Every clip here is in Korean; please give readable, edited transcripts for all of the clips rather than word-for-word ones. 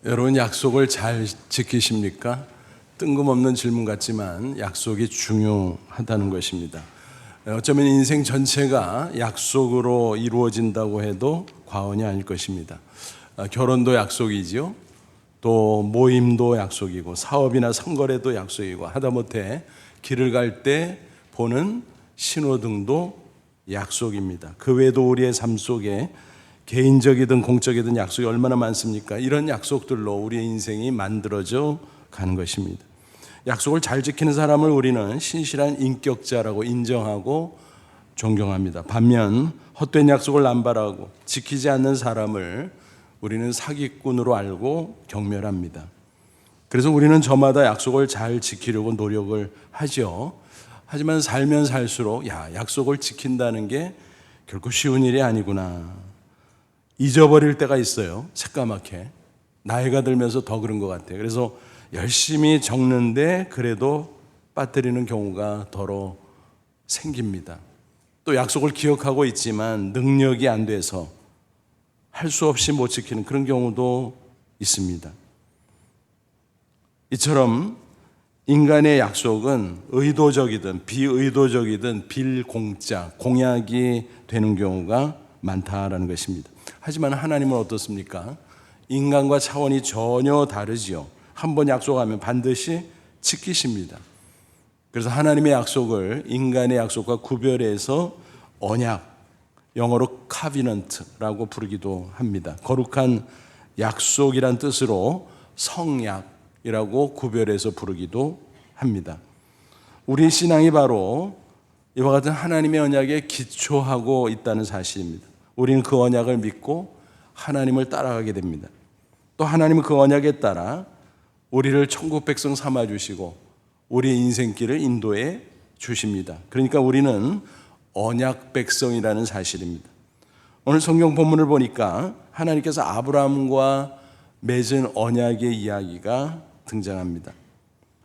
여러분 약속을 잘 지키십니까? 뜬금없는 질문 같지만 약속이 중요하다는 것입니다. 어쩌면 인생 전체가 약속으로 이루어진다고 해도 과언이 아닐 것입니다. 결혼도 약속이지요. 또 모임도 약속이고 사업이나 선거래도 약속이고 하다못해 길을 갈 때 보는 신호등도 약속입니다. 그 외에도 우리의 삶 속에 개인적이든 공적이든 약속이 얼마나 많습니까? 이런 약속들로 우리의 인생이 만들어져 가는 것입니다. 약속을 잘 지키는 사람을 우리는 신실한 인격자라고 인정하고 존경합니다. 반면 헛된 약속을 남발하고 지키지 않는 사람을 우리는 사기꾼으로 알고 경멸합니다. 그래서 우리는 저마다 약속을 잘 지키려고 노력을 하죠. 하지만 살면 살수록 약속을 지킨다는 게 결코 쉬운 일이 아니구나. 잊어버릴 때가 있어요. 새까맣게. 나이가 들면서 더 그런 것 같아요. 그래서 열심히 적는데 그래도 빠뜨리는 경우가 더러 생깁니다. 또 약속을 기억하고 있지만 능력이 안 돼서 할 수 없이 못 지키는 그런 경우도 있습니다. 이처럼 인간의 약속은 의도적이든 비의도적이든 빌공짜, 공약이 되는 경우가 많다라는 것입니다. 하지만 하나님은 어떻습니까? 인간과 차원이 전혀 다르지요. 한번 약속하면 반드시 지키십니다. 그래서 하나님의 약속을 인간의 약속과 구별해서 언약, 영어로 covenant라고 부르기도 합니다. 거룩한 약속이란 뜻으로 성약이라고 구별해서 부르기도 합니다. 우리 신앙이 바로 이와 같은 하나님의 언약에 기초하고 있다는 사실입니다. 우리는 그 언약을 믿고 하나님을 따라가게 됩니다. 또 하나님은 그 언약에 따라 우리를 천국 백성 삼아주시고 우리의 인생길을 인도해 주십니다. 그러니까 우리는 언약 백성이라는 사실입니다. 오늘 성경 본문을 보니까 하나님께서 아브라함과 맺은 언약의 이야기가 등장합니다.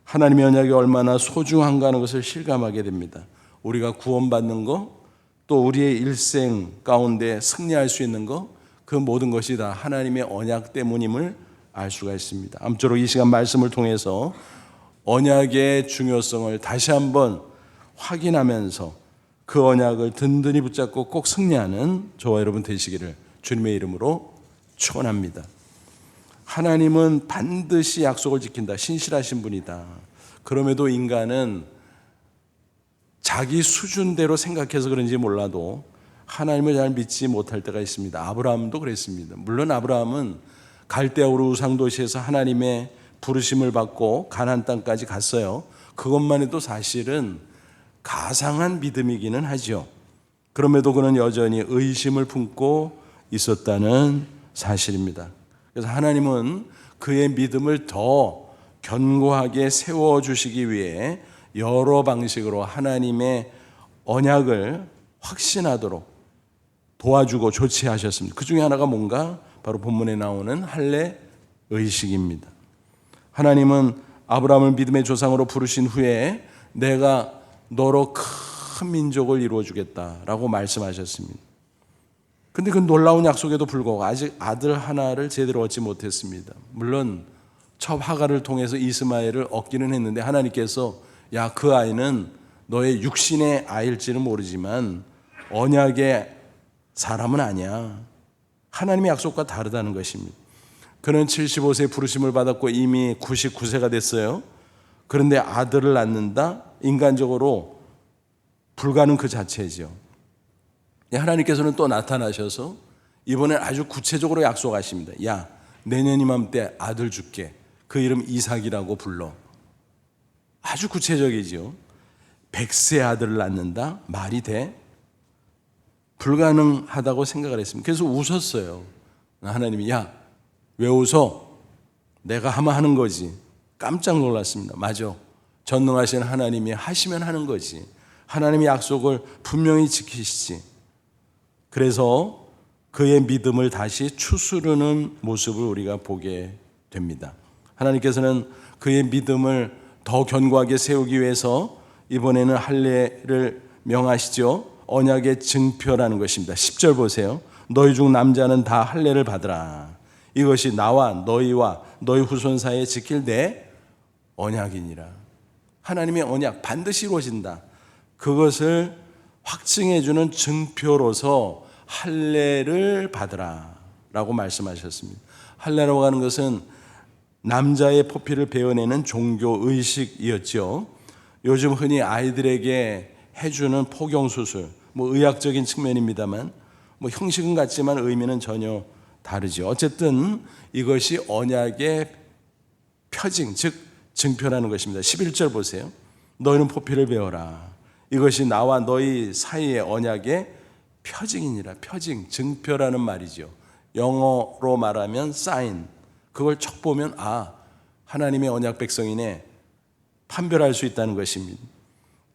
하나님의 언약이 얼마나 소중한가 하는 것을 실감하게 됩니다. 우리가 구원받는 것, 또 우리의 일생 가운데 승리할 수 있는 것, 그 모든 것이 다 하나님의 언약 때문임을 알 수가 있습니다. 아무쪼록 이 시간 말씀을 통해서 언약의 중요성을 다시 한번 확인하면서 그 언약을 든든히 붙잡고 꼭 승리하는 저와 여러분 되시기를 주님의 이름으로 축원합니다. 하나님은 반드시 약속을 지킨다. 신실하신 분이다. 그럼에도 인간은 자기 수준대로 생각해서 그런지 몰라도 하나님을 잘 믿지 못할 때가 있습니다. 아브라함도 그랬습니다. 물론 아브라함은 갈대아우르 우상도시에서 하나님의 부르심을 받고 가나안 땅까지 갔어요. 그것만 해도 사실은 가상한 믿음이기는 하죠. 그럼에도 그는 여전히 의심을 품고 있었다는 사실입니다. 그래서 하나님은 그의 믿음을 더 견고하게 세워주시기 위해 여러 방식으로 하나님의 언약을 확신하도록 도와주고 조치하셨습니다. 그 중에 하나가 뭔가 바로 본문에 나오는 할례 의식입니다. 하나님은 아브라함을 믿음의 조상으로 부르신 후에 내가 너로 큰 민족을 이루어주겠다라고 말씀하셨습니다. 근데 그 놀라운 약속에도 불구하고 아직 아들 하나를 제대로 얻지 못했습니다. 물론 첫 하가를 통해서 이스마엘을 얻기는 했는데 하나님께서 그 아이는 너의 육신의 아이일지는 모르지만 언약의 사람은 아니야. 하나님의 약속과 다르다는 것입니다. 그는 75세 부르심을 받았고 이미 99세가 됐어요. 그런데 아들을 낳는다? 인간적으로 불가능 그 자체죠. 하나님께서는 또 나타나셔서 이번엔 아주 구체적으로 약속하십니다. 내년 이맘때 아들 줄게. 그 이름 이삭이라고 불러. 아주 구체적이죠. 100세 아들을 낳는다? 말이 돼? 불가능하다고 생각을 했습니다. 그래서 웃었어요. 하나님이 왜 웃어? 내가 하면 하는 거지. 깜짝 놀랐습니다. 맞아. 전능하신 하나님이 하시면 하는 거지. 하나님의 약속을 분명히 지키시지. 그래서 그의 믿음을 다시 추스르는 모습을 우리가 보게 됩니다. 하나님께서는 그의 믿음을 더 견고하게 세우기 위해서 이번에는 할례를 명하시죠. 언약의 증표라는 것입니다. 10절 보세요. 너희 중 남자는 다 할례를 받으라. 이것이 나와 너희와 너희 후손 사이에 지킬 내 언약이니라. 하나님의 언약 반드시 이루어진다. 그것을 확증해 주는 증표로서 할례를 받으라 라고 말씀하셨습니다. 할례라고 하는 것은 남자의 포피를 베어내는 종교 의식이었죠. 요즘 흔히 아이들에게 해주는 포경수술, 의학적인 측면입니다만 형식은 같지만 의미는 전혀 다르죠. 어쨌든 이것이 언약의 표징, 즉 증표라는 것입니다. 11절 보세요. 너희는 포피를 베어라. 이것이 나와 너희 사이의 언약의 표징이니라. 표징, 증표라는 말이죠. 영어로 말하면 sign. 그걸 척 보면 하나님의 언약 백성이네 판별할 수 있다는 것입니다.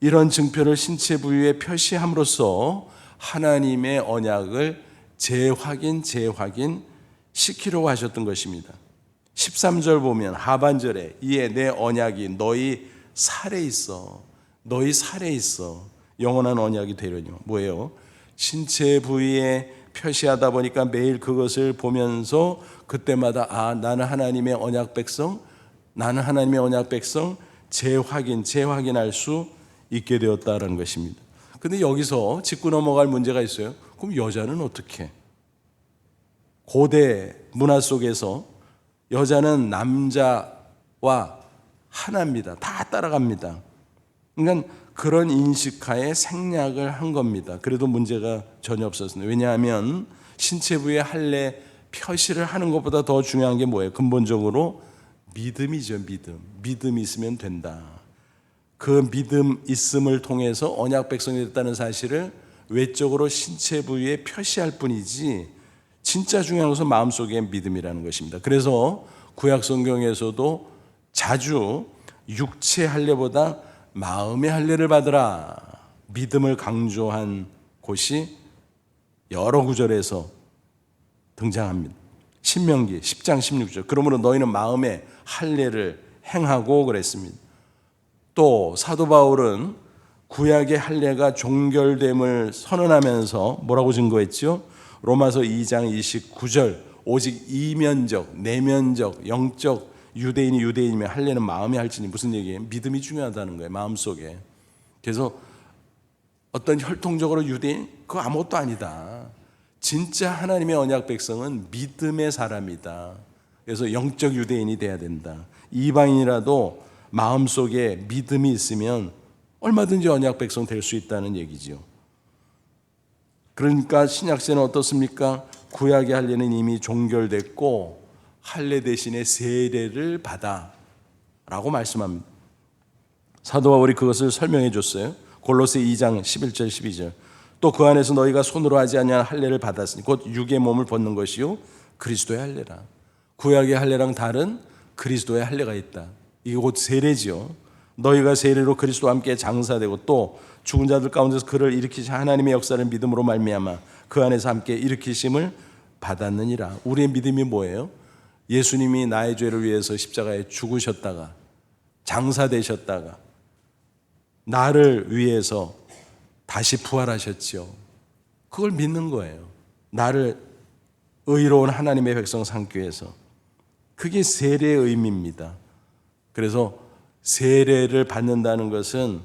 이런 증표를 신체 부위에 표시함으로써 하나님의 언약을 재확인 시키려고 하셨던 것입니다. 13절 보면 하반절에 이에 내 언약이 너희 살에 있어. 너희 살에 있어. 영원한 언약이 되려니 뭐예요? 신체 부위에 표시하다 보니까 매일 그것을 보면서 그때마다 나는 하나님의 언약 백성, 나는 하나님의 언약 백성 재확인할 수 있게 되었다는 것입니다. 근데 여기서 짚고 넘어갈 문제가 있어요. 그럼 여자는 어떻게? 고대 문화 속에서 여자는 남자와 하나입니다. 다 따라갑니다. 그러니까 그런 인식하에 생략을 한 겁니다. 그래도 문제가 전혀 없었습니다. 왜냐하면 신체 부위의 할례 표시를 하는 것보다 더 중요한 게 뭐예요? 근본적으로 믿음이죠. 믿음이 있으면 된다. 그 믿음 있음을 통해서 언약 백성이 됐다는 사실을 외적으로 신체 부위에 표시할 뿐이지 진짜 중요한 것은 마음속의 믿음이라는 것입니다. 그래서 구약 성경에서도 자주 육체 할례보다 마음의 할례를 받으라 믿음을 강조한 곳이 여러 구절에서 등장합니다. 신명기 10장 16절 그러므로 너희는 마음의 할례를 행하고 그랬습니다. 또 사도 바울은 구약의 할례가 종결됨을 선언하면서 뭐라고 증거했죠? 로마서 2장 29절 오직 이면적, 내면적, 영적 유대인이 유대인이면 할례는 마음에 할지니 무슨 얘기예요? 믿음이 중요하다는 거예요. 마음속에. 그래서 어떤 혈통적으로 유대인? 그거 아무것도 아니다. 진짜 하나님의 언약 백성은 믿음의 사람이다. 그래서 영적 유대인이 돼야 된다. 이방인이라도 마음속에 믿음이 있으면 얼마든지 언약 백성 될 수 있다는 얘기죠. 그러니까 신약세는 어떻습니까? 구약의 할례는 이미 종결됐고 할례 대신에 세례를 받아 라고 말씀합니다. 사도 바울이 그것을 설명해 줬어요. 골로새 2장 11절 12절 또 그 안에서 너희가 손으로 하지 아니한 할례를 받았으니 곧 육의 몸을 벗는 것이요 그리스도의 할례라. 구약의 할례랑 다른 그리스도의 할례가 있다. 이게 곧 세례지요. 너희가 세례로 그리스도와 함께 장사되고 또 죽은 자들 가운데서 그를 일으키신 하나님의 역사를 믿음으로 말미암아 그 안에서 함께 일으키심을 받았느니라. 우리의 믿음이 뭐예요? 예수님이 나의 죄를 위해서 십자가에 죽으셨다가 장사되셨다가 나를 위해서 다시 부활하셨죠. 그걸 믿는 거예요. 나를 의로운 하나님의 백성 삼기 위해서. 그게 세례의 의미입니다. 그래서 세례를 받는다는 것은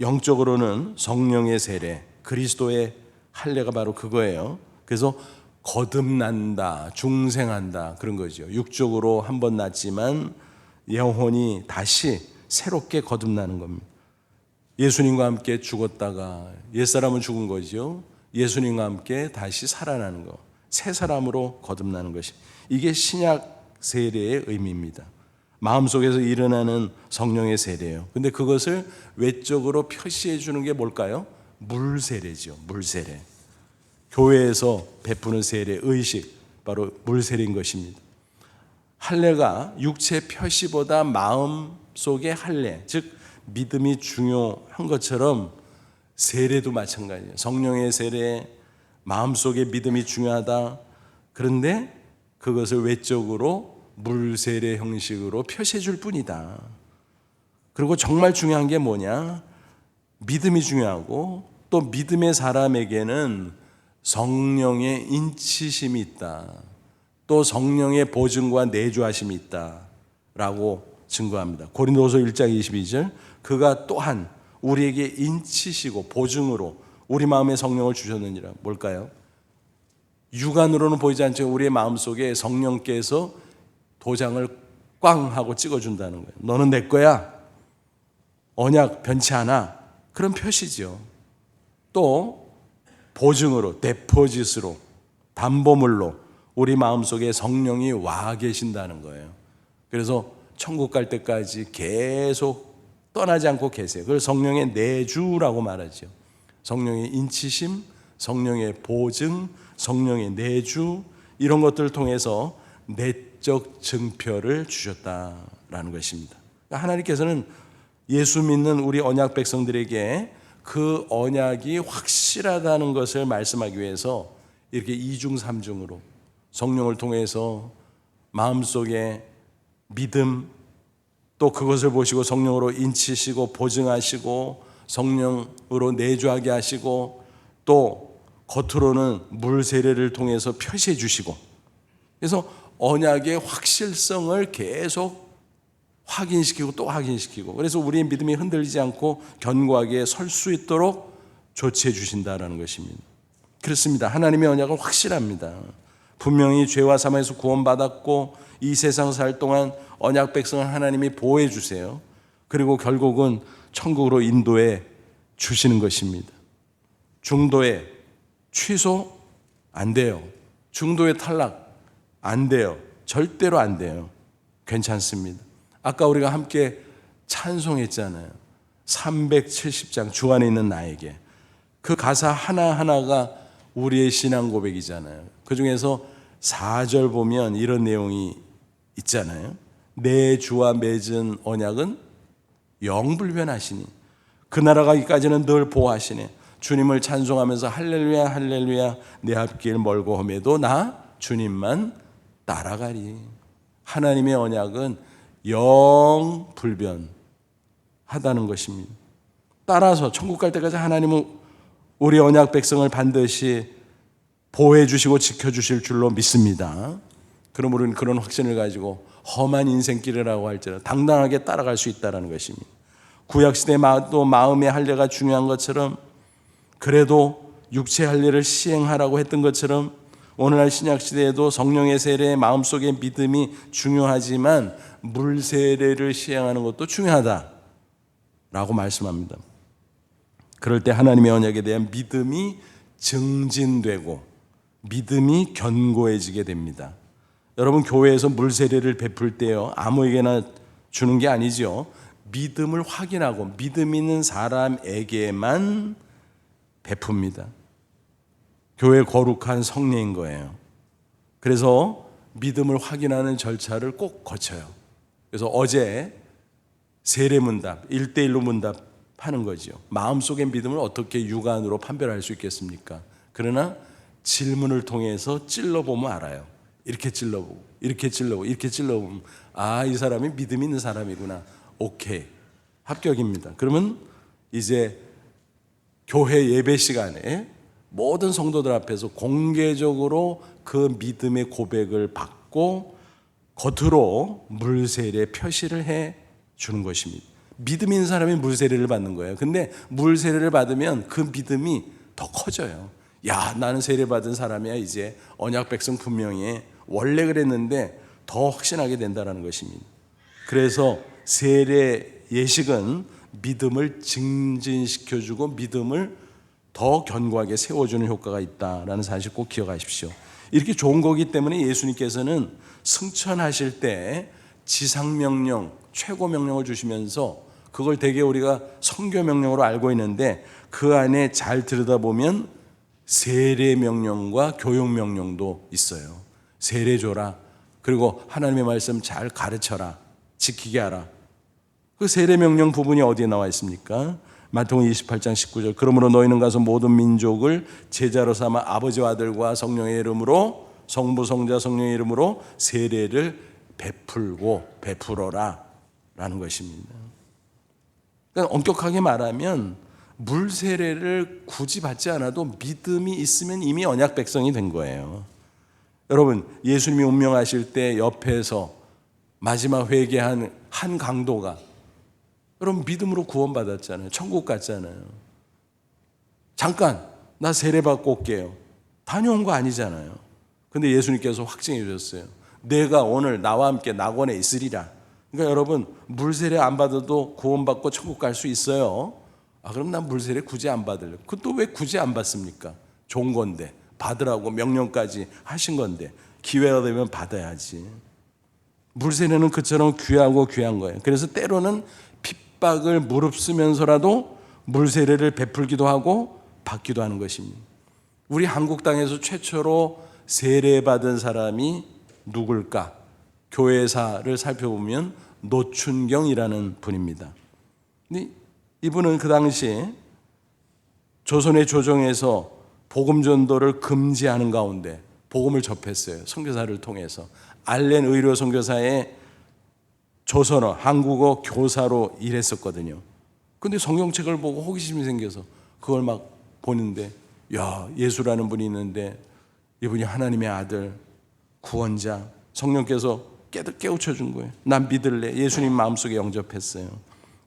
영적으로는 성령의 세례, 그리스도의 할례가 바로 그거예요. 그래서 거듭난다, 중생한다 그런 거죠. 육적으로 한 번 났지만 영혼이 다시 새롭게 거듭나는 겁니다. 예수님과 함께 죽었다가 옛사람은 죽은 거죠. 예수님과 함께 다시 살아나는 거, 새 사람으로 거듭나는 것이 이게 신약 세례의 의미입니다. 마음속에서 일어나는 성령의 세례예요. 근데 그것을 외적으로 표시해 주는 게 뭘까요? 물세례죠. 물세례. 교회에서 베푸는 세례 의식, 바로 물세례인 것입니다. 할례가 육체 표시보다 마음 속의 할례, 즉 믿음이 중요한 것처럼 세례도 마찬가지예요. 성령의 세례, 마음속의 믿음이 중요하다. 그런데 그것을 외적으로 물세례 형식으로 표시해 줄 뿐이다. 그리고 정말 중요한 게 뭐냐? 믿음이 중요하고 또 믿음의 사람에게는 성령의 인치심이 있다. 또 성령의 보증과 내주하심이 있다라고 증거합니다. 고린도서 1장 22절 그가 또한 우리에게 인치시고 보증으로 우리 마음에 성령을 주셨느니라. 뭘까요? 육안으로는 보이지 않지만 우리의 마음속에 성령께서 도장을 꽝 하고 찍어준다는 거예요. 너는 내 거야. 언약 변치 않아. 그런 표시죠. 또 보증으로 데포짓으로 담보물로 우리 마음속에 성령이 와 계신다는 거예요. 그래서 천국 갈 때까지 계속 떠나지 않고 계세요. 그걸 성령의 내주라고 말하죠. 성령의 인치심, 성령의 보증, 성령의 내주 이런 것들을 통해서 내적 증표를 주셨다라는 것입니다. 하나님께서는 예수 믿는 우리 언약 백성들에게 그 언약이 확실하다는 것을 말씀하기 위해서 이렇게 이중삼중으로 성령을 통해서 마음속에 믿음 또 그것을 보시고 성령으로 인치시고 보증하시고 성령으로 내주하게 하시고 또 겉으로는 물 세례를 통해서 표시해 주시고 그래서 언약의 확실성을 계속 확인시키고 또 확인시키고 그래서 우리의 믿음이 흔들리지 않고 견고하게 설 수 있도록 조치해 주신다는 것입니다. 그렇습니다. 하나님의 언약은 확실합니다. 분명히 죄와 사망에서 구원받았고 이 세상 살 동안 언약 백성을 하나님이 보호해 주세요. 그리고 결국은 천국으로 인도해 주시는 것입니다. 중도에 취소 안 돼요. 중도에 탈락 안 돼요. 절대로 안 돼요. 괜찮습니다. 아까 우리가 함께 찬송했잖아요. 370장 주 안에 있는 나에게. 그 가사 하나하나가 우리의 신앙 고백이잖아요. 그 중에서 4절 보면 이런 내용이 있잖아요. 내 주와 맺은 언약은 영불변하시니 그 나라가기까지는 늘 보호하시네. 주님을 찬송하면서 할렐루야 할렐루야 내 앞길 멀고 험해도 나 주님만 따라가리. 하나님의 언약은 영불변하다는 것입니다. 따라서 천국 갈 때까지 하나님은 우리 언약 백성을 반드시 보호해 주시고 지켜주실 줄로 믿습니다. 그럼 우리는 그런 확신을 가지고 험한 인생길이라고 할지라도 당당하게 따라갈 수 있다는 것입니다. 구약시대에 또 마음의 할례가 중요한 것처럼 그래도 육체의 할례를 시행하라고 했던 것처럼 오늘날 신약시대에도 성령의 세례에 마음속의 믿음이 중요하지만 물세례를 시행하는 것도 중요하다라고 말씀합니다. 그럴 때 하나님의 언약에 대한 믿음이 증진되고 믿음이 견고해지게 됩니다. 여러분 교회에서 물세례를 베풀 때요 아무에게나 주는 게 아니죠. 믿음을 확인하고 믿음 있는 사람에게만 베풉니다. 교회 거룩한 성례인 거예요. 그래서 믿음을 확인하는 절차를 꼭 거쳐요. 그래서 어제 세례문답 1대1로 문답하는 거죠. 마음속의 믿음을 어떻게 육안으로 판별할 수 있겠습니까? 그러나 질문을 통해서 찔러보면 알아요. 이렇게 찔러보고 이렇게 찔러보고 이렇게 찔러보면 아, 이 사람이 믿음 있는 사람이구나. 오케이, 합격입니다. 그러면 이제 교회 예배 시간에 모든 성도들 앞에서 공개적으로 그 믿음의 고백을 받고 겉으로 물세례 표시를 해 주는 것입니다. 믿음 있는 사람이 물세례를 받는 거예요. 근데 물세례를 받으면 그 믿음이 더 커져요. 야, 나는 세례받은 사람이야. 이제 언약 백성 분명히 원래 그랬는데 더 확신하게 된다는 것입니다. 그래서 세례 예식은 믿음을 증진시켜주고 믿음을 더 견고하게 세워주는 효과가 있다라는 사실 꼭 기억하십시오. 이렇게 좋은 거기 때문에 예수님께서는 승천하실 때 지상명령, 최고명령을 주시면서 그걸 대개 우리가 성교명령으로 알고 있는데 그 안에 잘 들여다보면 세례명령과 교육명령도 있어요. 세례 줘라. 그리고 하나님의 말씀 잘 가르쳐라. 지키게 하라. 그 세례명령 부분이 어디에 나와 있습니까? 마태복음 28장 19절. 그러므로 너희는 가서 모든 민족을 제자로 삼아 아버지와 아들과 성령의 이름으로 성부 성자 성령의 이름으로 세례를 베풀어라 라는 것입니다. 그러니까 엄격하게 말하면 물 세례를 굳이 받지 않아도 믿음이 있으면 이미 언약 백성이 된 거예요. 여러분, 예수님이 운명하실 때 옆에서 마지막 회개한 한 강도가 여러분 믿음으로 구원받았잖아요. 천국 갔잖아요. 잠깐 나 세례받고 올게요. 다녀온 거 아니잖아요. 근데 예수님께서 확증해 주셨어요. 내가 오늘 나와 함께 낙원에 있으리라. 그러니까 여러분, 물세례 안 받아도 구원받고 천국 갈 수 있어요. 그럼 난 물세례 굳이 안 받을래요. 그것도 왜 굳이 안 받습니까? 좋은 건데, 받으라고 명령까지 하신 건데 기회가 되면 받아야지. 물세례는 그처럼 귀하고 귀한 거예요. 그래서 때로는 핍박을 무릅쓰면서라도 물세례를 베풀기도 하고 받기도 하는 것입니다. 우리 한국 땅에서 최초로 세례받은 사람이 누굴까? 교회사를 살펴보면 노춘경이라는 분입니다. 이분은 그 당시 조선의 조정에서 복음 전도를 금지하는 가운데 복음을 접했어요. 선교사를 통해서. 알렌 의료 선교사의 조선어, 한국어 교사로 일했었거든요. 근데 성경책을 보고 호기심이 생겨서 그걸 막 보는데, 야, 예수라는 분이 있는데 이분이 하나님의 아들, 구원자, 성령께서 깨우쳐 준 거예요. 난 믿을래. 예수님 마음속에 영접했어요.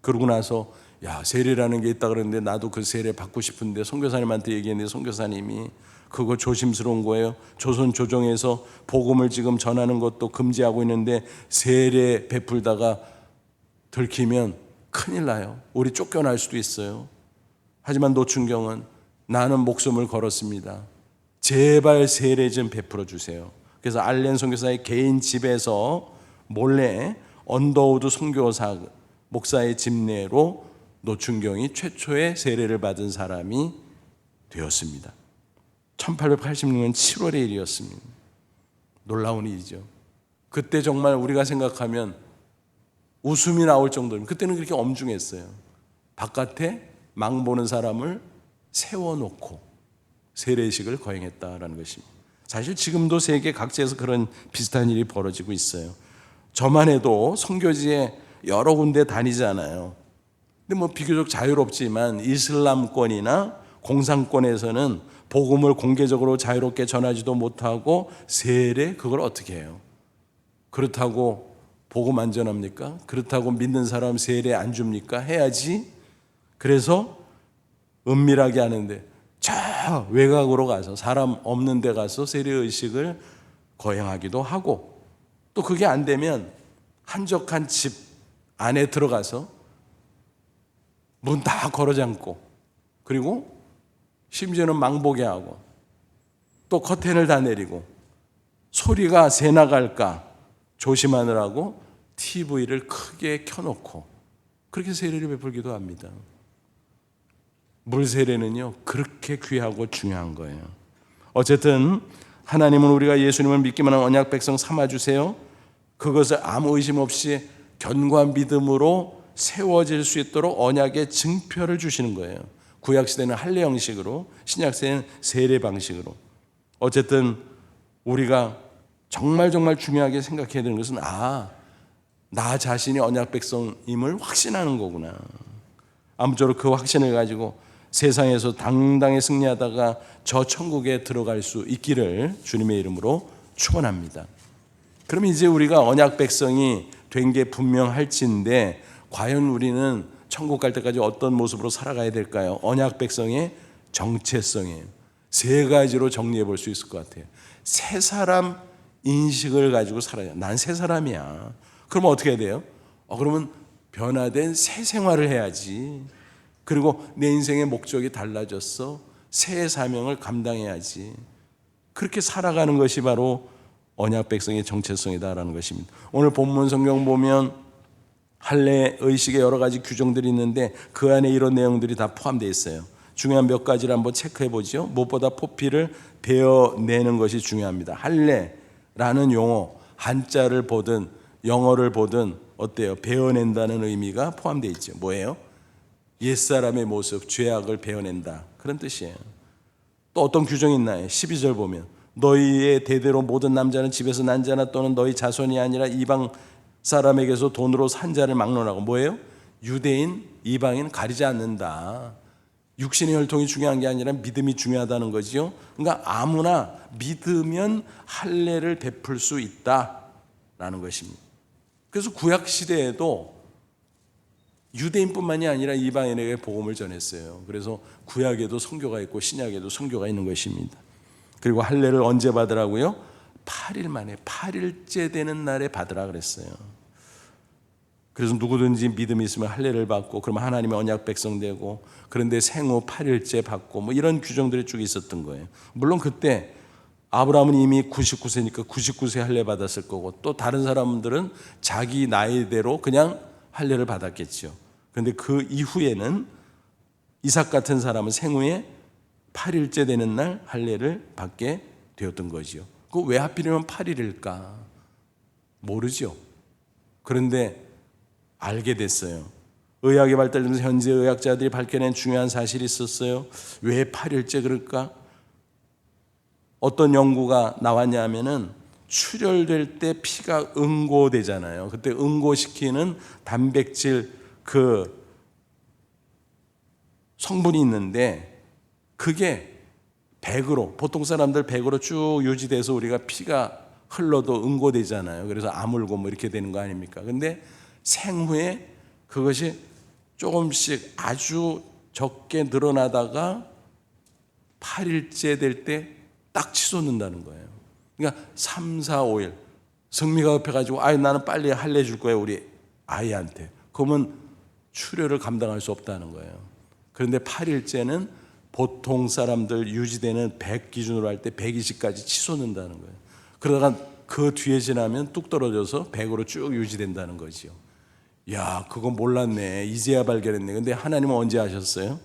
그러고 나서 야, 세례라는 게 있다 그러는데 나도 그 세례 받고 싶은데 선교사님한테 얘기했는데 선교사님이 그거 조심스러운 거예요. 조선 조정에서 복음을 지금 전하는 것도 금지하고 있는데 세례 베풀다가 들키면 큰일 나요. 우리 쫓겨날 수도 있어요. 하지만 노춘경은 나는 목숨을 걸었습니다. 제발 세례 좀 베풀어 주세요. 그래서 알렌 선교사의 개인 집에서 몰래 언더우드 선교사 목사의 집내로 노춘경이 최초의 세례를 받은 사람이 되었습니다. 1886년 7월의 일이었습니다. 놀라운 일이죠. 그때 정말 우리가 생각하면 웃음이 나올 정도입니다. 그때는 그렇게 엄중했어요. 바깥에 망 보는 사람을 세워놓고 세례식을 거행했다라는 것입니다. 사실 지금도 세계 각지에서 그런 비슷한 일이 벌어지고 있어요. 저만 해도 선교지에 여러 군데 다니잖아요. 근데 비교적 자유롭지만 이슬람권이나 공산권에서는 복음을 공개적으로 자유롭게 전하지도 못하고 세례 그걸 어떻게 해요? 그렇다고 복음 안 전합니까? 그렇다고 믿는 사람 세례 안 줍니까? 해야지. 그래서 은밀하게 하는데 저 외곽으로 가서 사람 없는 데 가서 세례의식을 거행하기도 하고, 또 그게 안 되면 한적한 집 안에 들어가서 문 다 걸어 잠고, 그리고 심지어는 망보게 하고 또 커튼을 다 내리고 소리가 새 나갈까 조심하느라고 TV를 크게 켜놓고 그렇게 세례를 베풀기도 합니다. 물세례는요 그렇게 귀하고 중요한 거예요. 어쨌든 하나님은 우리가 예수님을 믿기만 한 언약 백성 삼아주세요. 그것을 아무 의심 없이 견고한 믿음으로 세워질 수 있도록 언약의 증표를 주시는 거예요. 구약시대는 할례 형식으로, 신약시대는 세례 방식으로. 어쨌든 우리가 정말 중요하게 생각해야 되는 것은 나 자신이 언약 백성임을 확신하는 거구나. 아무쪼록 그 확신을 가지고 세상에서 당당히 승리하다가 저 천국에 들어갈 수 있기를 주님의 이름으로 축원합니다. 그럼 이제 우리가 언약 백성이 된 게 분명할진데 과연 우리는 천국 갈 때까지 어떤 모습으로 살아가야 될까요? 언약 백성의 정체성이에요. 세 가지로 정리해 볼 수 있을 것 같아요. 새 사람 인식을 가지고 살아요. 난 새 사람이야. 그러면 어떻게 해야 돼요? 그러면 변화된 새 생활을 해야지. 그리고 내 인생의 목적이 달라졌어. 새 사명을 감당해야지. 그렇게 살아가는 것이 바로 언약 백성의 정체성이다라는 것입니다. 오늘 본문 성경 보면 할례 의식의 여러 가지 규정들이 있는데 그 안에 이런 내용들이 다 포함되어 있어요. 중요한 몇 가지를 한번 체크해 보죠. 무엇보다 포피를 베어내는 것이 중요합니다. 할례라는 용어, 한자를 보든 영어를 보든 어때요? 베어낸다는 의미가 포함되어 있죠. 뭐예요? 옛사람의 모습, 죄악을 베어낸다. 그런 뜻이에요. 또 어떤 규정이 있나요? 12절 보면 너희의 대대로 모든 남자는 집에서 난 자나 또는 너희 자손이 아니라 이방 사람에게서 돈으로 산 자를 막론하고, 뭐예요? 유대인, 이방인 가리지 않는다. 육신의 혈통이 중요한 게 아니라 믿음이 중요하다는 거지요. 그러니까 아무나 믿으면 할례를 베풀 수 있다라는 것입니다. 그래서 구약 시대에도 유대인뿐만이 아니라 이방인에게 복음을 전했어요. 그래서 구약에도 선교가 있고 신약에도 선교가 있는 것입니다. 그리고 할례를 언제 받으라고요? 8일 만에 8일째 되는 날에 받으라 그랬어요. 그래서 누구든지 믿음이 있으면 할례를 받고 그러면 하나님의 언약 백성 되고, 그런데 생후 8일째 받고 뭐 이런 규정들이 쭉 있었던 거예요. 물론 그때 아브라함은 이미 99세니까 99세 할례 받았을 거고, 또 다른 사람들은 자기 나이대로 그냥 할례를 받았겠죠. 그런데 그 이후에는 이삭 같은 사람은 생후에 8일째 되는 날 할례를 받게 되었던 거지요. 그 왜 하필이면 8일일까? 모르죠. 그런데 알게 됐어요. 의학이 발달되면서 현재 의학자들이 밝혀낸 중요한 사실이 있었어요. 왜 8일째 그럴까? 어떤 연구가 나왔냐 하면은 출혈될 때 피가 응고되잖아요. 그때 응고시키는 단백질 그 성분이 있는데 그게 100으로, 보통 사람들 100으로 쭉 유지돼서 우리가 피가 흘러도 응고되잖아요. 그래서 아물고 뭐 이렇게 되는 거 아닙니까? 근데 생후에 그것이 조금씩 아주 적게 늘어나다가 8일째 될 때 딱 치솟는다는 거예요. 그러니까 3, 4, 5일 성미가 급해가지고 나는 빨리 할례 줄 거예요 우리 아이한테. 그러면 출혈을 감당할 수 없다는 거예요. 그런데 8일째는 보통 사람들 유지되는 100 기준으로 할 때 120까지 치솟는다는 거예요. 그러다가 그 뒤에 지나면 뚝 떨어져서 100으로 쭉 유지된다는 거지요. 야, 그거 몰랐네. 이제야 발견했네. 근데 하나님은 언제 하셨어요?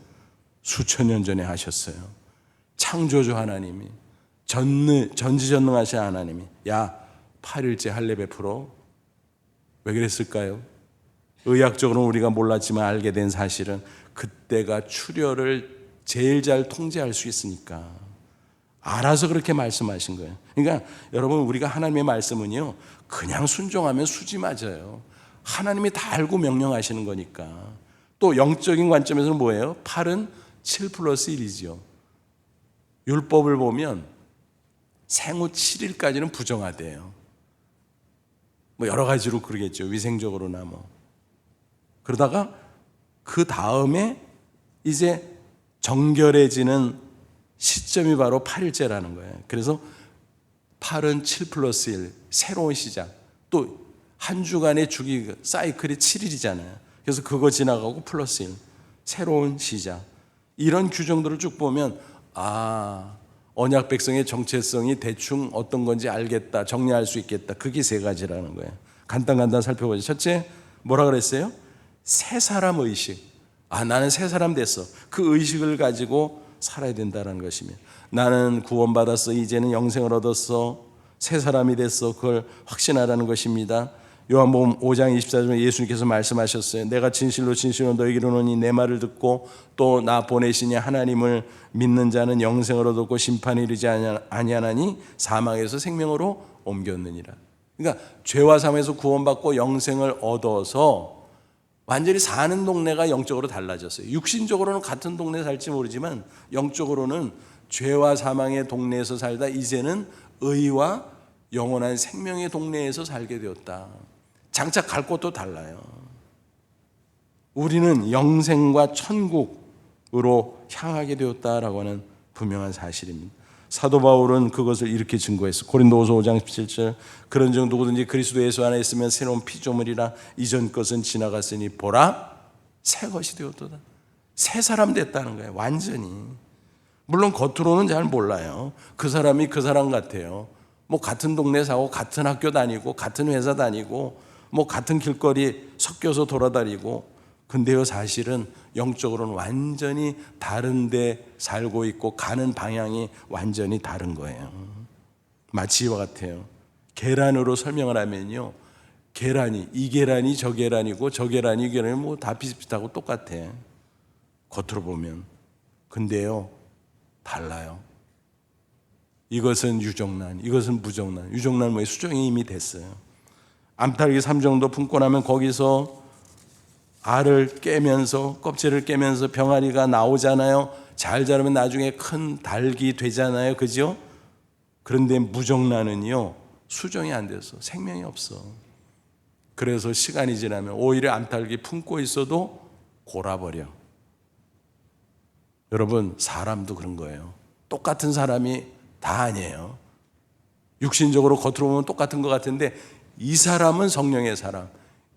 수천 년 전에 하셨어요. 창조주 하나님이, 전지전능하신 하나님이, 야, 8일째 할례 베풀어. 왜 그랬을까요? 의학적으로는 우리가 몰랐지만 알게 된 사실은 그때가 출혈을 제일 잘 통제할 수 있으니까 알아서 그렇게 말씀하신 거예요. 그러니까 여러분, 우리가 하나님의 말씀은요 그냥 순종하면 수지 맞아요. 하나님이 다 알고 명령하시는 거니까. 또 영적인 관점에서는 뭐예요? 8은 7 플러스 1이죠. 율법을 보면 생후 7일까지는 부정하대요. 뭐 여러 가지로 그러겠죠. 위생적으로나 뭐. 그러다가 그 다음에 이제 정결해지는 시점이 바로 8일째라는 거예요. 그래서 8은 7 플러스 1, 새로운 시작. 또 한 주간의 주기 사이클이 7일이잖아요. 그래서 그거 지나가고 플러스 1, 새로운 시작. 이런 규정들을 쭉 보면 언약 백성의 정체성이 대충 어떤 건지 알겠다, 정리할 수 있겠다. 그게 세 가지라는 거예요. 간단 살펴보죠. 첫째, 뭐라 그랬어요? 새 사람 의식. 나는 새 사람 됐어. 그 의식을 가지고 살아야 된다는 것입니다. 나는 구원받았어. 이제는 영생을 얻었어. 새 사람이 됐어. 그걸 확신하라는 것입니다. 요한복음 5장 24절에 예수님께서 말씀하셨어요. 내가 진실로 너에게 이르노니 내 말을 듣고 또 나 보내시니 하나님을 믿는 자는 영생을 얻었고 심판에 이르지 아니하나니 사망에서 생명으로 옮겼느니라. 그러니까 죄와 사망에서 구원받고 영생을 얻어서 완전히 사는 동네가 영적으로 달라졌어요. 육신적으로는 같은 동네 살지 모르지만 영적으로는 죄와 사망의 동네에서 살다 이제는 의와 영원한 생명의 동네에서 살게 되었다. 장차 갈 곳도 달라요. 우리는 영생과 천국으로 향하게 되었다라고 하는 분명한 사실입니다. 사도 바울은 그것을 이렇게 증거했어. 고린도후서 5장 17절 그런즉 누구든지 그리스도 예수 안에 있으면 새로운 피조물이라 이전 것은 지나갔으니 보라 새 것이 되었도다. 새 사람 됐다는 거예요. 완전히. 물론 겉으로는 잘 몰라요. 그 사람이 그 사람 같아요. 뭐 같은 동네 사고 같은 학교 다니고 같은 회사 다니고 뭐 같은 길거리 섞여서 돌아다니고, 근데요 사실은 영적으로는 완전히 다른 데 살고 있고 가는 방향이 완전히 다른 거예요. 마치 이와 같아요. 계란으로 설명을 하면요, 계란이 이 계란이 저 계란이고 저 계란이 이 계란이 뭐 다 비슷비슷하고 똑같아 겉으로 보면. 근데요 달라요. 이것은 유정란, 이것은 무정란. 유정란 뭐예요? 수정이 이미 됐어요. 암탉이 3 정도 품고 나면 거기서 알을 깨면서 껍질을 깨면서 병아리가 나오잖아요. 잘 자라면 나중에 큰 닭이 되잖아요. 그죠? 그런데 무정란은요, 수정이 안 돼서 생명이 없어. 그래서 시간이 지나면 오히려 암탉이 품고 있어도 골아버려. 여러분, 사람도 그런 거예요. 똑같은 사람이 다 아니에요. 육신적으로 겉으로 보면 똑같은 것 같은데 이 사람은 성령의 사람,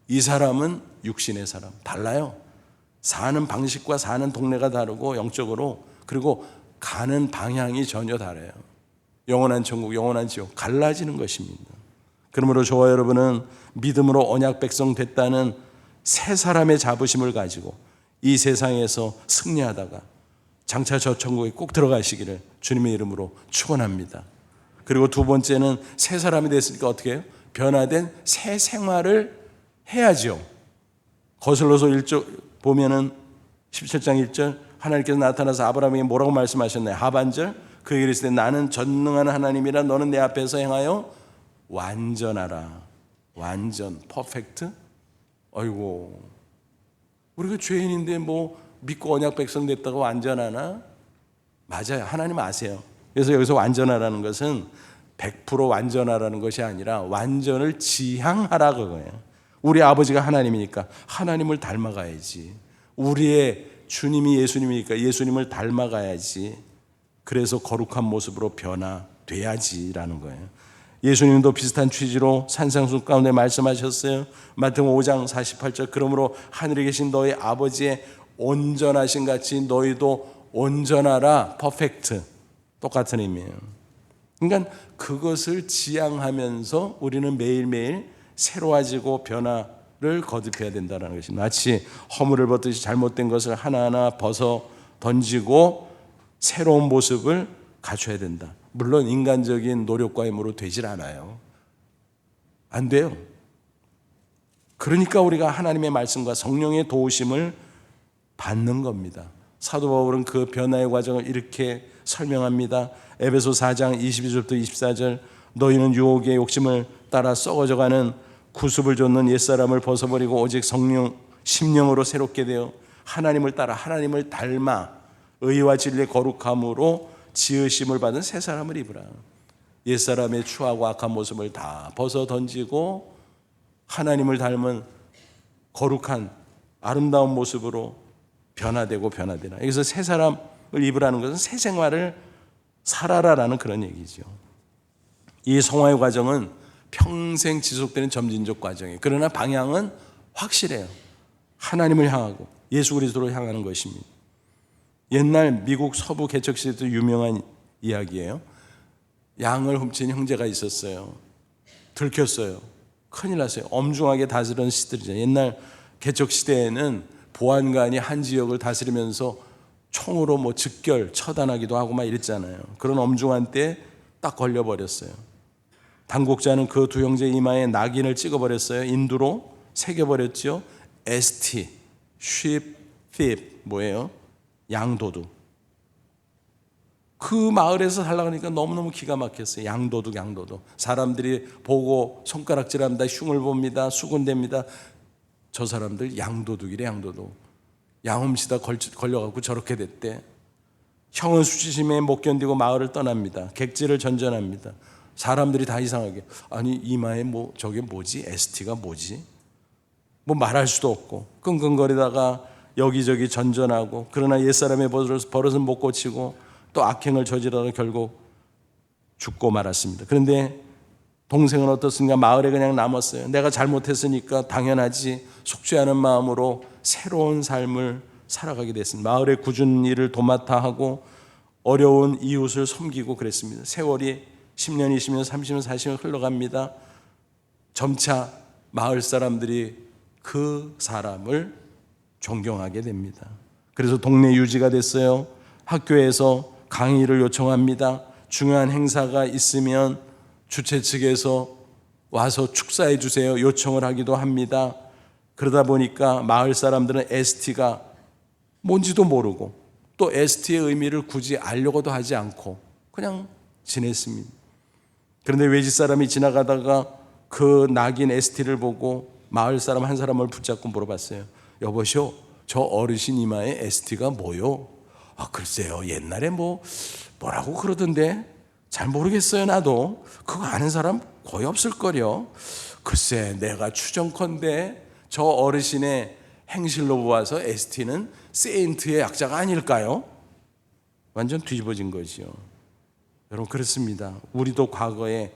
이 사람은 육신의 사람. 달라요. 사는 방식과 사는 동네가 다르고 영적으로, 그리고 가는 방향이 전혀 다르요. 영원한 천국, 영원한 지옥, 갈라지는 것입니다. 그러므로 저와 여러분은 믿음으로 언약 백성 됐다는 새 사람의 자부심을 가지고 이 세상에서 승리하다가 장차 저 천국에 꼭 들어가시기를 주님의 이름으로 축원합니다. 그리고 두 번째는 새 사람이 됐으니까 어떻게 해요? 변화된 새 생활을 해야죠. 거슬러서 보면은 17장 1절 하나님께서 나타나서 아브라함에게 뭐라고 말씀하셨나요? 하반절 그에게 이르시되 나는 전능한 하나님이라 너는 내 앞에서 행하여 완전하라. 완전, 퍼펙트? 아이고, 우리가 죄인인데 뭐 믿고 언약 백성 됐다고 완전하나? 맞아요. 하나님 아세요. 그래서 여기서 완전하라는 것은 100% 완전하라는 것이 아니라 완전을 지향하라 그거예요. 우리 아버지가 하나님이니까 하나님을 닮아가야지. 우리의 주님이 예수님이니까 예수님을 닮아가야지. 그래서 거룩한 모습으로 변화돼야지라는 거예요. 예수님도 비슷한 취지로 산상수 가운데 말씀하셨어요. 마태복음 5장 48절 그러므로 하늘에 계신 너희 아버지의 온전하신 같이 너희도 온전하라. 퍼펙트. 똑같은 의미예요. 그러니까 그것을 지향하면서 우리는 매일매일 새로워지고 변화를 거듭해야 된다는 것입니다. 마치 허물을 벗듯이 잘못된 것을 하나하나 벗어 던지고 새로운 모습을 갖춰야 된다. 물론 인간적인 노력과 힘으로 되질 않아요. 안 돼요. 그러니까 우리가 하나님의 말씀과 성령의 도우심을 받는 겁니다. 사도 바울은 그 변화의 과정을 이렇게 설명합니다. 에베소 4장 22절부터 24절 너희는 유혹의 욕심을 따라 썩어져가는 구습을 좇는 옛사람을 벗어버리고 오직 성령 심령으로 새롭게 되어 하나님을 따라 하나님을 닮아 의와 진리의 거룩함으로 지으심을 받은 새 사람을 입으라. 옛사람의 추하고 악한 모습을 다 벗어 던지고 하나님을 닮은 거룩한 아름다운 모습으로 변화되고 변화되라. 여기서 새 사람을 입으라는 것은 새 생활을 살아라라는 그런 얘기죠. 이 성화의 과정은 평생 지속되는 점진적 과정이에요. 그러나 방향은 확실해요. 하나님을 향하고 예수 그리스도로 향하는 것입니다. 옛날 미국 서부 개척시대도 유명한 이야기예요. 양을 훔친 형제가 있었어요. 들켰어요. 큰일 났어요. 엄중하게 다스리는 시대죠. 옛날 개척시대에는 보안관이 한 지역을 다스리면서 총으로 뭐 즉결 처단하기도 하고 막 이랬잖아요. 그런 엄중한 때에 딱 걸려버렸어요. 당국자는 그 두 형제 이마에 낙인을 찍어버렸어요. 인두로 새겨버렸죠. ST, sheep thief, 뭐예요? 양도둑. 그 마을에서 살라고 하니까 너무너무 기가 막혔어요. 양도둑. 사람들이 보고 손가락질합니다. 흉을 봅니다. 수군댑니다. 저 사람들 양도둑이래. 양 훔치다 걸려갖고 저렇게 됐대. 형은 수치심에 못 견디고 마을을 떠납니다. 객지를 전전합니다. 사람들이 다 이상하게 아니 이마에 뭐 저게 뭐지? ST가 뭐지? 뭐 말할 수도 없고 끙끙거리다가 여기저기 전전하고 그러나 옛사람의 버릇은 못 고치고 또 악행을 저지르다가 결국 죽고 말았습니다. 그런데 동생은 어떻습니까? 마을에 그냥 남았어요. 내가 잘못했으니까 당연하지 속죄하는 마음으로 새로운 삶을 살아가게 됐습니다. 마을의 굳은 일을 도맡아 하고 어려운 이웃을 섬기고 그랬습니다. 세월이 10년, 20년, 30년, 40년 흘러갑니다. 점차 마을 사람들이 그 사람을 존경하게 됩니다. 그래서 동네 유지가 됐어요. 학교에서 강의를 요청합니다. 중요한 행사가 있으면 주최 측에서 와서 축사해 주세요. 요청을 하기도 합니다. 그러다 보니까 마을 사람들은 ST가 뭔지도 모르고 또 ST의 의미를 굳이 알려고도 하지 않고 그냥 지냈습니다. 그런데 외지 사람이 지나가다가 그 낙인 ST를 보고 마을 사람 한 사람을 붙잡고 물어봤어요. 여보시오, 저 어르신 이마에 ST가 뭐요? 글쎄요, 옛날에 뭐라고 그러던데 잘 모르겠어요. 나도 그거 아는 사람 거의 없을걸요. 글쎄, 내가 추정컨대 저 어르신의 행실로 보아서 ST는 세인트의 약자가 아닐까요? 완전 뒤집어진 거지요. 여러분, 그렇습니다. 우리도 과거에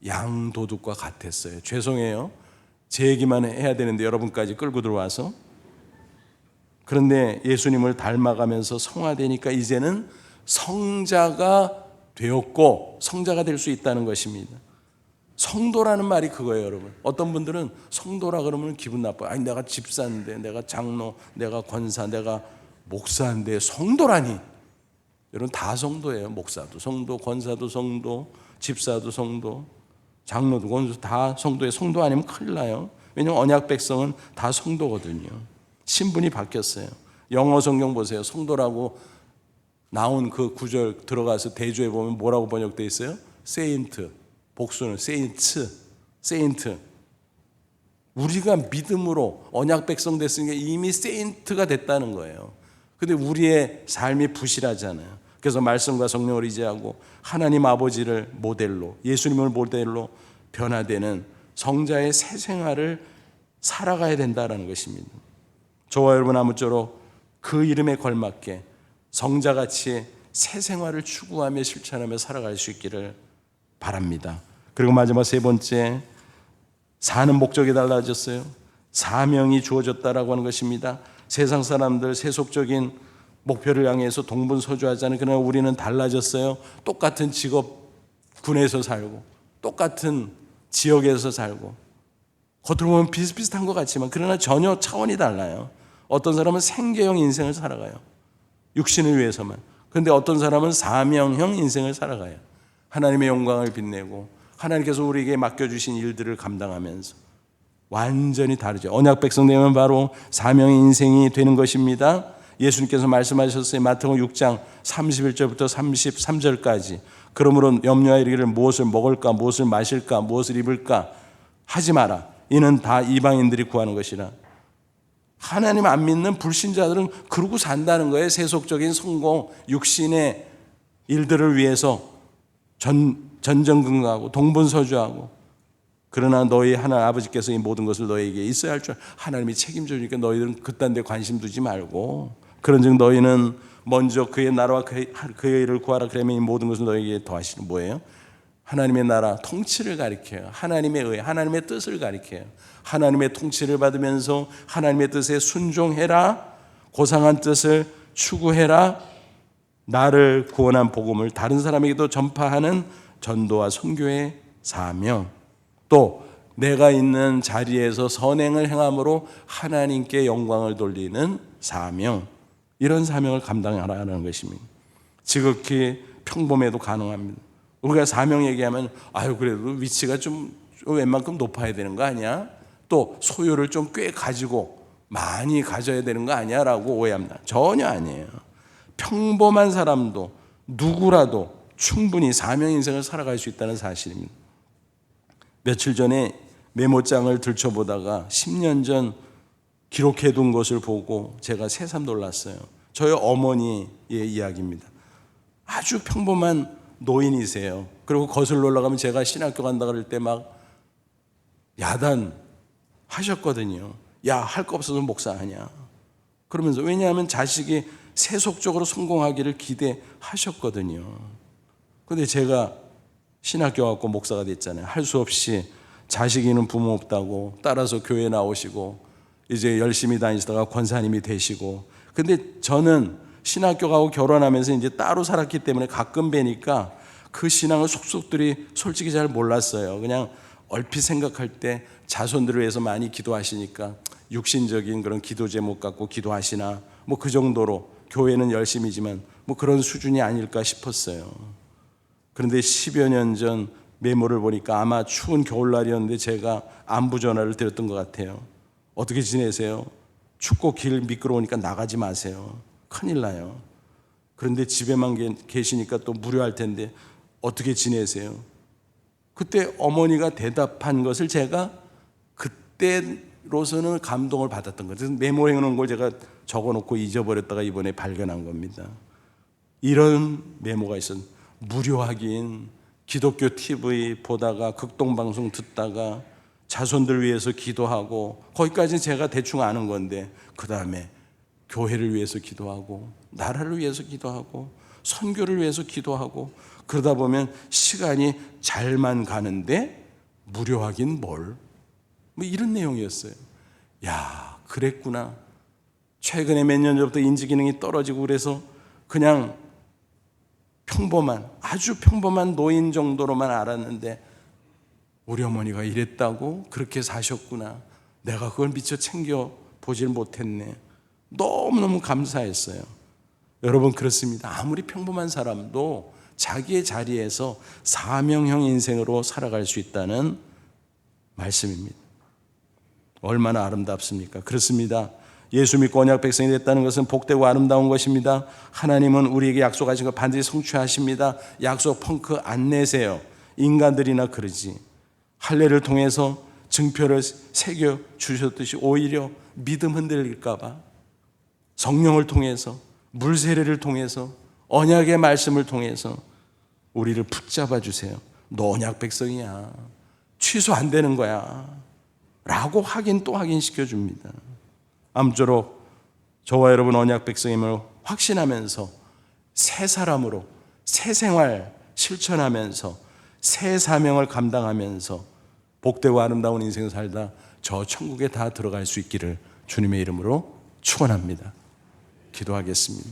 양도둑과 같았어요. 죄송해요, 제 얘기만 해야 되는데 여러분까지 끌고 들어와서. 그런데 예수님을 닮아가면서 성화되니까 이제는 성자가 되었고 성자가 될 수 있다는 것입니다. 성도라는 말이 그거예요, 여러분. 어떤 분들은 성도라 그러면 기분 나빠요. 아니, 내가 집사인데, 내가 장로, 내가 권사, 내가 목사인데 성도라니. 여러분, 다 성도예요. 목사도 성도, 권사도 성도, 집사도 성도, 장로도 권사도 다 성도예요. 성도 아니면 큰일 나요. 왜냐하면 언약 백성은 다 성도거든요. 신분이 바뀌었어요. 영어 성경 보세요. 성도라고 나온 그 구절 들어가서 대조해 보면 뭐라고 번역되어 있어요? 세인트, 복수는 세인트. 우리가 믿음으로 언약 백성 됐으니까 이미 세인트가 됐다는 거예요. 근데 우리의 삶이 부실하잖아요. 그래서 말씀과 성령을 의지하고 하나님 아버지를 모델로, 예수님을 모델로 변화되는 성자의 새 생활을 살아가야 된다는 것입니다. 저와 여러분 아무쪼록 그 이름에 걸맞게 성자같이 새 생활을 추구하며 실천하며 살아갈 수 있기를 바랍니다. 그리고 마지막 세 번째, 사는 목적이 달라졌어요. 사명이 주어졌다라고 하는 것입니다. 세상 사람들 세속적인 목표를 향해서 동분서주하잖아요. 그러나 우리는 달라졌어요. 똑같은 직업군에서 살고 똑같은 지역에서 살고 겉으로 보면 비슷비슷한 것 같지만 그러나 전혀 차원이 달라요. 어떤 사람은 생계형 인생을 살아가요. 육신을 위해서만. 그런데 어떤 사람은 사명형 인생을 살아가요. 하나님의 영광을 빛내고 하나님께서 우리에게 맡겨주신 일들을 감당하면서 완전히 다르죠. 언약 백성 되면 바로 사명의 인생이 되는 것입니다. 예수님께서 말씀하셨어요. 마태복음 6장 31절부터 33절까지. 그러므로 염려하여 이르기를 무엇을 먹을까, 무엇을 마실까, 무엇을 입을까 하지 마라. 이는 다 이방인들이 구하는 것이라. 하나님 안 믿는 불신자들은 그러고 산다는 거예요. 세속적인 성공, 육신의 일들을 위해서 전전긍긍하고 동분서주하고. 그러나 너희 하나님 아버지께서 이 모든 것을 너희에게 있어야 할 줄 하나님이 책임져 주니까 너희들은 그딴 데 관심 두지 말고 그런즉 너희는 먼저 그의 나라와 그의 일을 구하라. 그러면 이 모든 것을 너희에게 더하시는 뭐예요? 하나님의 나라 통치를 가리켜요. 하나님의 의, 하나님의 뜻을 가리켜요. 하나님의 통치를 받으면서 하나님의 뜻에 순종해라. 고상한 뜻을 추구해라. 나를 구원한 복음을 다른 사람에게도 전파하는 전도와 선교의 사명. 또 내가 있는 자리에서 선행을 행함으로 하나님께 영광을 돌리는 사명. 이런 사명을 감당하라는 것입니다. 지극히 평범해도 가능합니다. 우리가 사명 얘기하면 그래도 위치가 좀 웬만큼 높아야 되는 거 아니야? 또 소유를 좀 꽤 가지고 많이 가져야 되는 거 아니야? 라고 오해합니다. 전혀 아니에요. 평범한 사람도 누구라도 충분히 사명 인생을 살아갈 수 있다는 사실입니다. 며칠 전에 메모장을 들춰보다가 10년 전 기록해둔 것을 보고 제가 새삼 놀랐어요. 저희 어머니의 이야기입니다. 아주 평범한 노인이세요. 그리고 거슬러 올라가면 제가 신학교 간다 그럴 때 막 야단하셨거든요. 야, 할 거 없어서 목사하냐. 그러면서 왜냐하면 자식이 세속적으로 성공하기를 기대하셨거든요. 그런데 제가 신학교 갖고 목사가 됐잖아요. 할 수 없이 자식이는 부모 없다고 따라서 교회 나오시고 이제 열심히 다니시다가 권사님이 되시고. 근데 저는 신학교 가고 결혼하면서 이제 따로 살았기 때문에 가끔 뵈니까 그 신앙을 속속들이 솔직히 잘 몰랐어요. 그냥 얼핏 생각할 때 자손들을 위해서 많이 기도하시니까 육신적인 그런 기도 제목 갖고 기도하시나 뭐 그 정도로 교회는 열심이지만 뭐 그런 수준이 아닐까 싶었어요. 그런데 10여 년 전 메모를 보니까 아마 추운 겨울날이었는데 제가 안부 전화를 드렸던 것 같아요. 어떻게 지내세요? 춥고 길 미끄러우니까 나가지 마세요. 큰일 나요. 그런데 집에만 계시니까 또 무료할 텐데 어떻게 지내세요? 그때 어머니가 대답한 것을 제가 그때로 로서는 감동을 받았던 거죠. 메모해 놓은 걸 제가 적어놓고 잊어버렸다가 이번에 발견한 겁니다. 이런 메모가 있었. 무료하긴 기독교 TV 보다가 극동방송 듣다가 자손들 위해서 기도하고, 거기까지는 제가 대충 아는 건데, 그 다음에 교회를 위해서 기도하고, 나라를 위해서 기도하고, 선교를 위해서 기도하고, 그러다 보면 시간이 잘만 가는데 무료하긴 뭘, 뭐 이런 내용이었어요. 야, 그랬구나. 최근에 몇 년 전부터 인지기능이 떨어지고 그래서 그냥 평범한, 아주 평범한 노인 정도로만 알았는데, 우리 어머니가 이랬다고, 그렇게 사셨구나, 내가 그걸 미처 챙겨보질 못했네. 너무너무 감사했어요. 여러분, 그렇습니다. 아무리 평범한 사람도 자기의 자리에서 사명형 인생으로 살아갈 수 있다는 말씀입니다. 얼마나 아름답습니까? 그렇습니다. 예수 믿고 언약 백성이 됐다는 것은 복되고 아름다운 것입니다. 하나님은 우리에게 약속하신 것 반드시 성취하십니다. 약속 펑크 안 내세요. 인간들이나 그러지. 할례를 통해서 증표를 새겨 주셨듯이 오히려 믿음 흔들릴까 봐 성령을 통해서, 물세례를 통해서, 언약의 말씀을 통해서 우리를 붙잡아 주세요. 너 언약 백성이야, 취소 안 되는 거야 라고 또 확인시켜 줍니다. 아무쪼록 저와 여러분 언약 백성임을 확신하면서 새 사람으로 새 생활 실천하면서 새 사명을 감당하면서 복되고 아름다운 인생을 살다 저 천국에 다 들어갈 수 있기를 주님의 이름으로 축원합니다. 기도하겠습니다.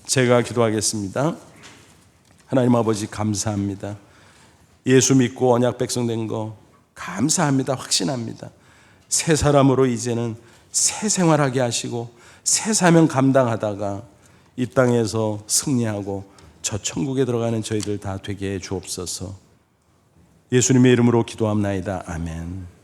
제가 기도하겠습니다. 하나님 아버지, 감사합니다. 예수 믿고 언약 백성 된 거 감사합니다. 확신합니다. 새 사람으로 이제는 새 생활하게 하시고 새 사명 감당하다가 이 땅에서 승리하고 저 천국에 들어가는 저희들 다 되게 해 주옵소서. 예수님의 이름으로 기도합나이다. 아멘.